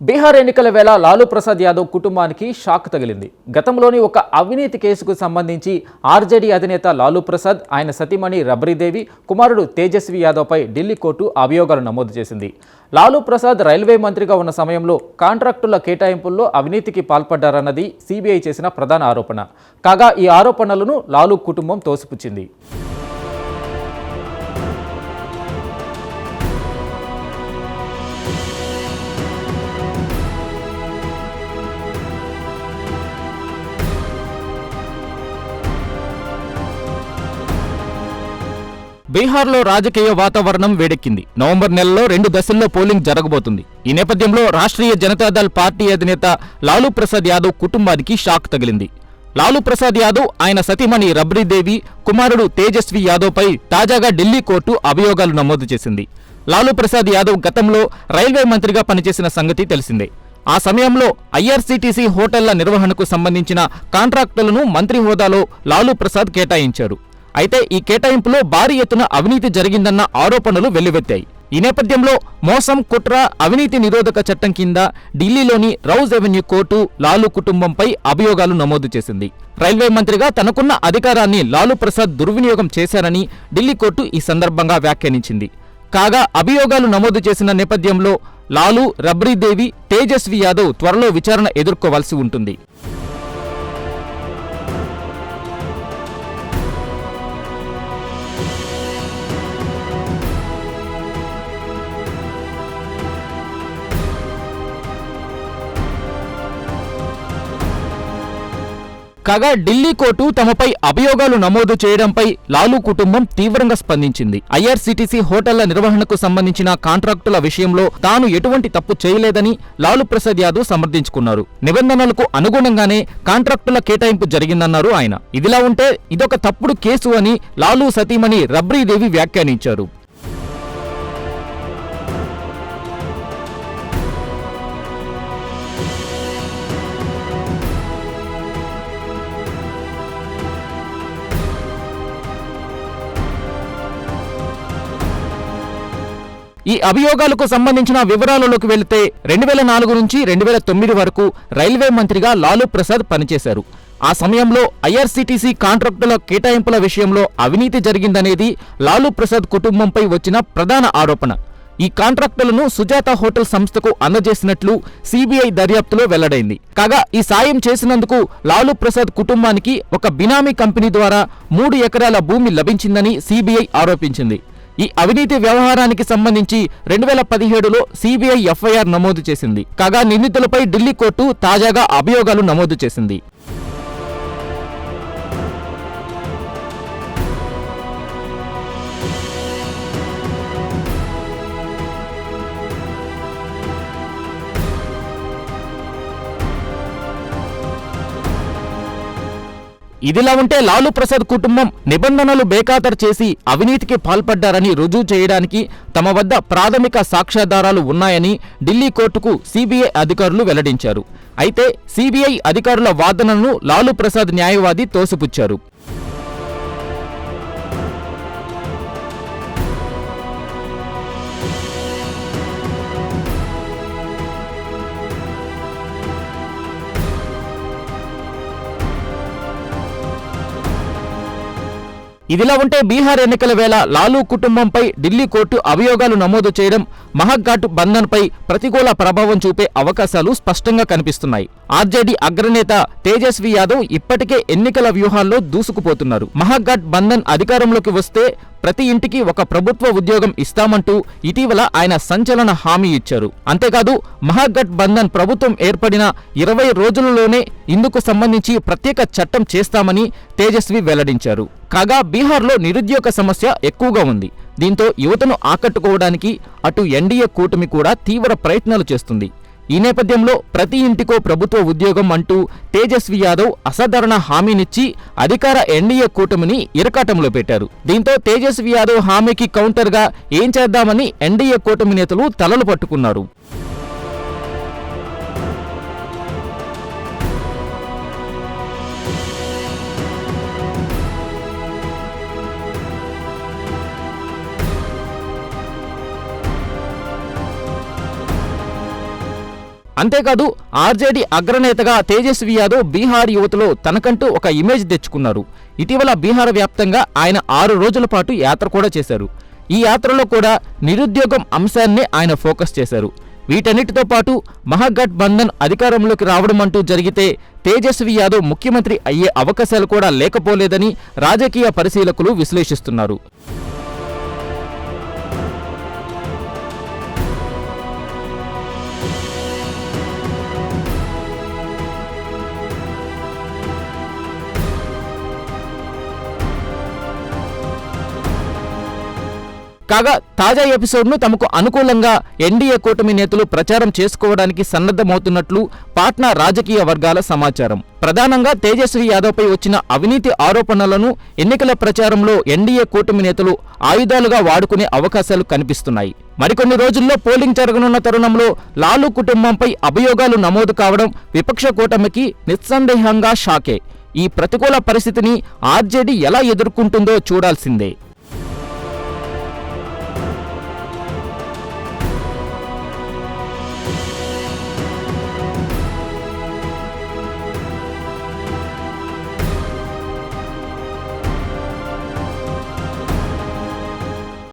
బీహార్ ఎన్నికల వేళ లాలూ ప్రసాద్ యాదవ్ కుటుంబానికి షాక్ తగిలింది. గతంలోని ఒక అవినీతి కేసుకు సంబంధించి ఆర్జేడీ అధినేత లాలూ ప్రసాద్, ఆయన సతీమణి రబ్రీదేవి, కుమారుడు తేజస్వి యాదవ్పై ఢిల్లీ కోర్టు అభియోగాలు నమోదు చేసింది. లాలూ ప్రసాద్ రైల్వే మంత్రిగా ఉన్న సమయంలో కాంట్రాక్టుల కేటాయింపుల్లో అవినీతికి పాల్పడ్డారన్నది సిబిఐ చేసిన ప్రధాన ఆరోపణ. కాగా ఈ ఆరోపణలను లాలూ కుటుంబం తోసిపుచ్చింది. బీహార్లో రాజకీయ వాతావరణం వేడెక్కింది. నవంబర్ నెలలో 2 దశల్లో పోలింగ్ జరగబోతుంది. ఈ నేపథ్యంలో రాష్ట్రీయ జనతాదళ్ పార్టీ అధినేత లాలూ ప్రసాద్ యాదవ్ కుటుంబానికి షాక్ తగిలింది. లాలూ ప్రసాద్ యాదవ్, ఆయన సతీమణి రబ్రీదేవి, కుమారుడు తేజస్వి యాదవ్పై తాజాగా ఢిల్లీ కోర్టు అభియోగాలు నమోదు చేసింది. లాలూ ప్రసాద్ యాదవ్ గతంలో రైల్వే మంత్రిగా పనిచేసిన సంగతి తెలిసిందే. ఆ సమయంలో ఐఆర్సీటీసీ హోటళ్ల నిర్వహణకు సంబంధించిన కాంట్రాక్టులను మంత్రి హోదాలో లాలూ ప్రసాద్ కేటాయించారు. అయితే ఈ కేటాయింపులో భారీ ఎత్తున అవినీతి జరిగిందన్న ఆరోపణలు వెల్లువెత్తాయి. ఈ నేపథ్యంలో మోసం, కుట్ర, అవినీతి నిరోధక చట్టం కింద ఢిల్లీలోని రౌజ్ అవెన్యూ కోర్టు లాలూ కుటుంబంపై అభియోగాలు నమోదు చేసింది. రైల్వే మంత్రిగా తనకున్న అధికారాన్ని లాలూ ప్రసాద్ దుర్వినియోగం చేశారని ఢిల్లీ కోర్టు ఈ సందర్భంగా వ్యాఖ్యానించింది. కాగా అభియోగాలు నమోదు చేసిన నేపథ్యంలో లాలూ, రబ్రీదేవి, తేజస్వి యాదవ్ త్వరలో విచారణ ఎదుర్కోవాల్సి ఉంటుంది. కాగా ఢిల్లీ కోర్టు తమపై అభియోగాలు నమోదు చేయడంపై లాలూ కుటుంబం తీవ్రంగా స్పందించింది. ఐఆర్సీటీసీ హోటళ్ల నిర్వహణకు సంబంధించిన కాంట్రాక్టుల విషయంలో తాను ఎటువంటి తప్పు చేయలేదని లాలూ ప్రసాద్ యాదవ్ సమర్థించుకున్నారు. నిబంధనలకు అనుగుణంగానే కాంట్రాక్టుల కేటాయింపు జరిగిందన్నారు ఆయన. ఇదిలా ఉంటే ఇదొక తప్పుడు కేసు అని లాలూ సతీమణి రబ్రీదేవి వ్యాఖ్యానించారు. ఈ అభియోగాలకు సంబంధించిన వివరాలలోకి వెళితే 2004 నుంచి 2009 వరకు రైల్వే మంత్రిగా లాలూ ప్రసాద్ పనిచేశారు. ఆ సమయంలో ఐఆర్సీటీసీ కాంట్రాక్టుల కేటాయింపుల విషయంలో అవినీతి జరిగిందనేది లాలూ ప్రసాద్ కుటుంబంపై వచ్చిన ప్రధాన ఆరోపణ. ఈ కాంట్రాక్టులను సుజాత హోటల్ సంస్థకు అందజేసినట్లు సిబిఐ దర్యాప్తులో వెల్లడైంది. కాగా ఈ సాయం చేసినందుకు లాలూ ప్రసాద్ కుటుంబానికి ఒక బినామీ కంపెనీ ద్వారా 3 ఎకరాల భూమి లభించిందని సిబిఐ ఆరోపించింది. ఈ అవినీతి వ్యవహారానికి సంబంధించి 2017లో సిబిఐ ఎఫ్ఐఆర్ నమోదు చేసింది. కాగా నిందితులపై ఢిల్లీ కోర్టు తాజాగా అభియోగాలు నమోదు చేసింది. ఇదిలా ఉంటే లాలూ ప్రసాద్ కుటుంబం నిబంధనలు బేఖాతరు చేసి అవినీతికి పాల్పడ్డారని రుజువు చేయడానికి తమ వద్ద ప్రాథమిక సాక్ష్యాధారాలు ఉన్నాయని ఢిల్లీ కోర్టుకు సిబిఐ అధికారులు వెల్లడించారు. అయితే సిబిఐ అధికారుల వాదనను లాలూ ప్రసాద్ న్యాయవాది తోసిపుచ్చారు. ఇదిలా ఉంటే బీహార్ ఎన్నికల వేళ లాలూ కుటుంబంపై ఢిల్లీ కోర్టు అభియోగాలు నమోదు చేయడం మహాగఠ్ బంధన్ పై ప్రతికూల ప్రభావం చూపే అవకాశాలు స్పష్టంగా కనిపిస్తున్నాయి. ఆర్జేడీ అగ్రనేత తేజస్వి యాదవ్ ఇప్పటికే ఎన్నికల వ్యూహాల్లో దూసుకుపోతున్నారు. మహాగఠ్ బంధన్ అధికారంలోకి వస్తే ప్రతి ఇంటికి ఒక ప్రభుత్వ ఉద్యోగం ఇస్తామంటూ ఇటీవల ఆయన సంచలన హామీ ఇచ్చారు. అంతేకాదు మహాగఠ్ బంధన్ ప్రభుత్వం ఏర్పడిన 20 రోజులలోనే ఇందుకు సంబంధించి ప్రత్యేక చట్టం చేస్తామని తేజస్వి వెల్లడించారు. కాగా బీహార్లో నిరుద్యోగ సమస్య ఎక్కువగా ఉంది. దీంతో యువతను ఆకట్టుకోవడానికి అటు ఎన్డీఏ కూటమి కూడా తీవ్ర ప్రయత్నాలు చేస్తుంది. ఈ నేపథ్యంలో ప్రతి ఇంటికో ప్రభుత్వ ఉద్యోగం అంటూ తేజస్వి యాదవ్ అసాధారణ హామీనిచ్చి అధికార ఎన్డీఏ కూటమిని ఇరకాటంలో పెట్టారు. దీంతో తేజస్వి యాదవ్ హామీకి కౌంటర్గా ఏం చేద్దామని ఎన్డీఏ కూటమి నేతలు తలలు పట్టుకున్నారు. అంతేకాదు ఆర్జేడీ అగ్రనేతగా తేజస్వి యాదవ్ బీహార్ యువతలో తనకంటూ ఒక ఇమేజ్ తెచ్చుకున్నారు. ఇటీవల బీహార్ వ్యాప్తంగా ఆయన 6 రోజుల పాటు యాత్ర కూడా చేశారు. ఈ యాత్రలో కూడా నిరుద్యోగం అంశాన్నే ఆయన ఫోకస్ చేశారు. వీటన్నిటితో పాటు మహాగఠబంధన్ అధికారంలోకి రావడం అంటూ జరిగితే తేజస్వి యాదవ్ ముఖ్యమంత్రి అయ్యే అవకాశాలు కూడా లేకపోలేదని రాజకీయ పరిశీలకులు విశ్లేషిస్తున్నారు. కాగా తాజా ఎపిసోడ్ను తమకు అనుకూలంగా ఎన్డీఏ కూటమి నేతలు ప్రచారం చేసుకోవడానికి సన్నద్ధమవుతున్నట్లు పాట్నా రాజకీయ వర్గాల సమాచారం. ప్రధానంగా తేజస్వి యాదవ్పై వచ్చిన అవినీతి ఆరోపణలను ఎన్నికల ప్రచారంలో ఎన్డీఏ కూటమి నేతలు ఆయుధాలుగా వాడుకునే అవకాశాలు కనిపిస్తున్నాయి. మరికొన్ని రోజుల్లో పోలింగ్ జరగనున్న తరుణంలో లాలూ కుటుంబంపై అభియోగాలు నమోదు కావడం విపక్ష కూటమికి నిస్సందేహంగా షాకే. ఈ ప్రతికూల పరిస్థితిని ఆర్జేడీ ఎలా ఎదుర్కొంటుందో చూడాల్సిందే.